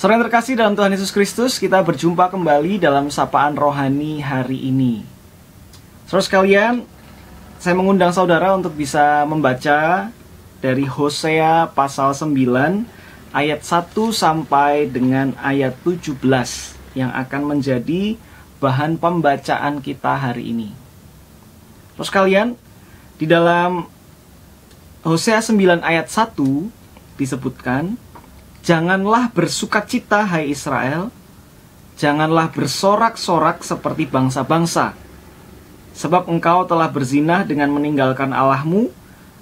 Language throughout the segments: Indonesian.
Saudara yang terkasih dalam Tuhan Yesus Kristus, kita berjumpa kembali dalam Sapaan Rohani hari ini. Saudara sekalian, saya mengundang saudara untuk bisa membaca dari Hosea pasal 9 ayat 1 sampai dengan ayat 17 yang akan menjadi bahan pembacaan kita hari ini. Saudara sekalian, di dalam Hosea 9 ayat 1 disebutkan, "Janganlah bersukacita, hai Israel, janganlah bersorak-sorak seperti bangsa-bangsa. Sebab engkau telah berzinah dengan meninggalkan Allahmu,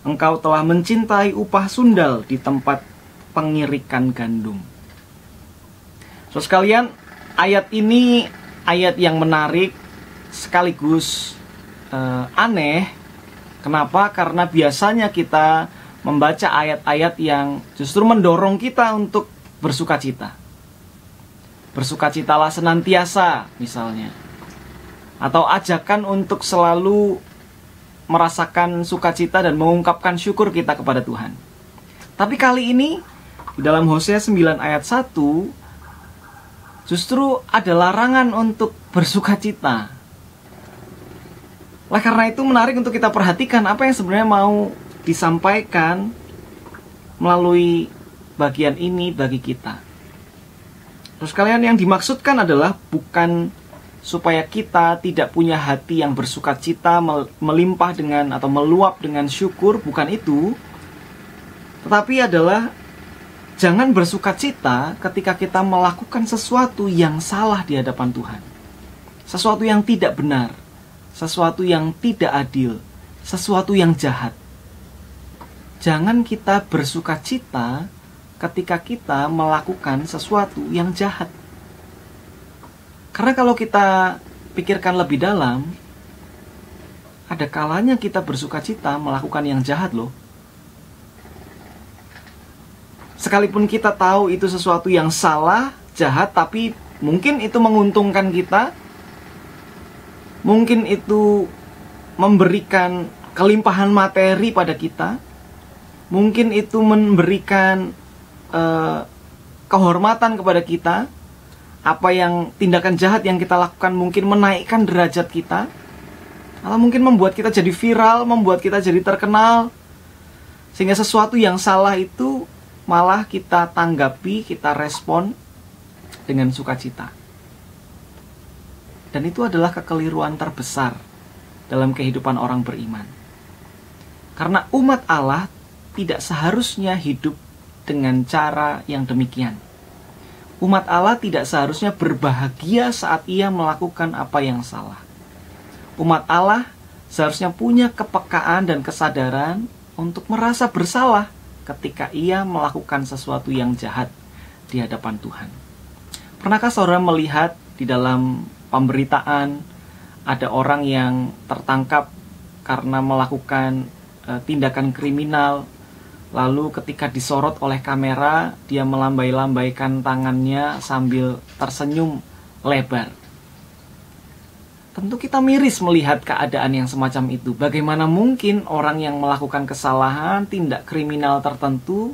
engkau telah mencintai upah sundal di tempat pengirikan gandum." Saudara sekalian, ayat ini ayat yang menarik sekaligus aneh. Kenapa? Karena biasanya kita membaca ayat-ayat yang justru mendorong kita untuk bersukacita. Bersukacitalah senantiasa misalnya. Atau ajakan untuk selalu merasakan sukacita dan mengungkapkan syukur kita kepada Tuhan. Tapi kali ini di dalam Hosea 9 ayat 1 justru ada larangan untuk bersukacita. Oleh karena itu menarik untuk kita perhatikan apa yang sebenarnya mau disampaikan melalui bagian ini bagi kita. Terus kalian, yang dimaksudkan adalah bukan supaya kita tidak punya hati yang bersukacita, melimpah dengan atau meluap dengan syukur, bukan itu. Tetapi adalah jangan bersukacita ketika kita melakukan sesuatu yang salah di hadapan Tuhan. Sesuatu yang tidak benar, sesuatu yang tidak adil, sesuatu yang jahat. Jangan kita bersukacita ketika kita melakukan sesuatu yang jahat. Karena kalau kita pikirkan lebih dalam, ada kalanya kita bersukacita melakukan yang jahat loh. Sekalipun kita tahu itu sesuatu yang salah, jahat, tapi mungkin itu menguntungkan kita, mungkin itu memberikan kelimpahan materi pada kita, mungkin itu memberikan kehormatan kepada kita. Apa yang tindakan jahat yang kita lakukan mungkin menaikkan derajat kita, atau mungkin membuat kita jadi viral, membuat kita jadi terkenal, sehingga sesuatu yang salah itu malah kita tanggapi, kita respon dengan sukacita. Dan itu adalah kekeliruan terbesar dalam kehidupan orang beriman. Karena umat Allah tidak seharusnya hidup dengan cara yang demikian. Umat Allah tidak seharusnya berbahagia saat ia melakukan apa yang salah. Umat Allah seharusnya punya kepekaan dan kesadaran untuk merasa bersalah ketika ia melakukan sesuatu yang jahat di hadapan Tuhan. Pernahkah saudara melihat di dalam pemberitaan ada orang yang tertangkap karena melakukan tindakan kriminal, lalu ketika disorot oleh kamera, dia melambai-lambaikan tangannya sambil tersenyum lebar. Tentu kita miris melihat keadaan yang semacam itu. Bagaimana mungkin orang yang melakukan kesalahan, tindak kriminal tertentu,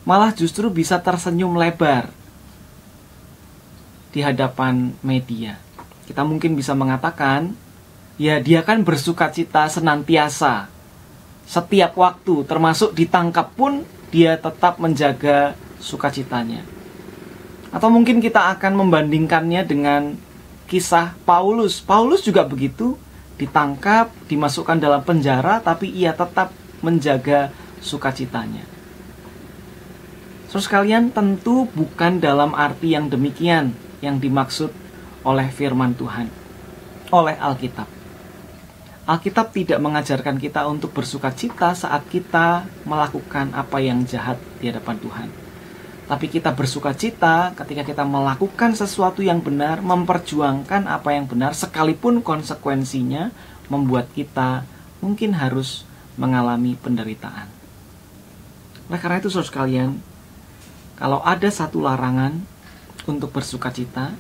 malah justru bisa tersenyum lebar di hadapan media. Kita mungkin bisa mengatakan, ya dia kan bersukacita senantiasa. Setiap waktu, termasuk ditangkap pun, dia tetap menjaga sukacitanya. Atau mungkin kita akan membandingkannya dengan kisah Paulus. Paulus juga begitu, ditangkap, dimasukkan dalam penjara, tapi ia tetap menjaga sukacitanya. Saudara sekalian, tentu bukan dalam arti yang demikian yang dimaksud oleh firman Tuhan, oleh Alkitab. Alkitab tidak mengajarkan kita untuk bersukacita saat kita melakukan apa yang jahat di hadapan Tuhan. Tapi kita bersuka cita ketika kita melakukan sesuatu yang benar, memperjuangkan apa yang benar, sekalipun konsekuensinya membuat kita mungkin harus mengalami penderitaan. Oleh karena itu, saudara sekalian, kalau ada satu larangan untuk bersuka cita,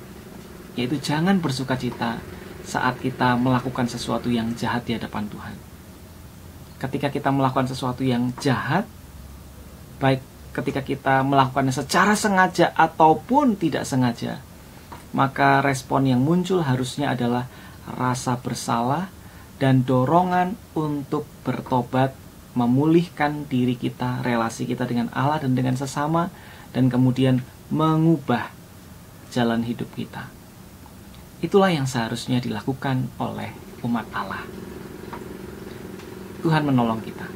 yaitu jangan bersuka cita saat kita melakukan sesuatu yang jahat di hadapan Tuhan. Ketika kita melakukan sesuatu yang jahat, baik ketika kita melakukannya secara sengaja ataupun tidak sengaja, maka respon yang muncul harusnya adalah rasa bersalah dan dorongan untuk bertobat, memulihkan diri kita, relasi kita dengan Allah dan dengan sesama, dan kemudian mengubah jalan hidup kita. Itulah yang seharusnya dilakukan oleh umat Allah. Tuhan menolong kita.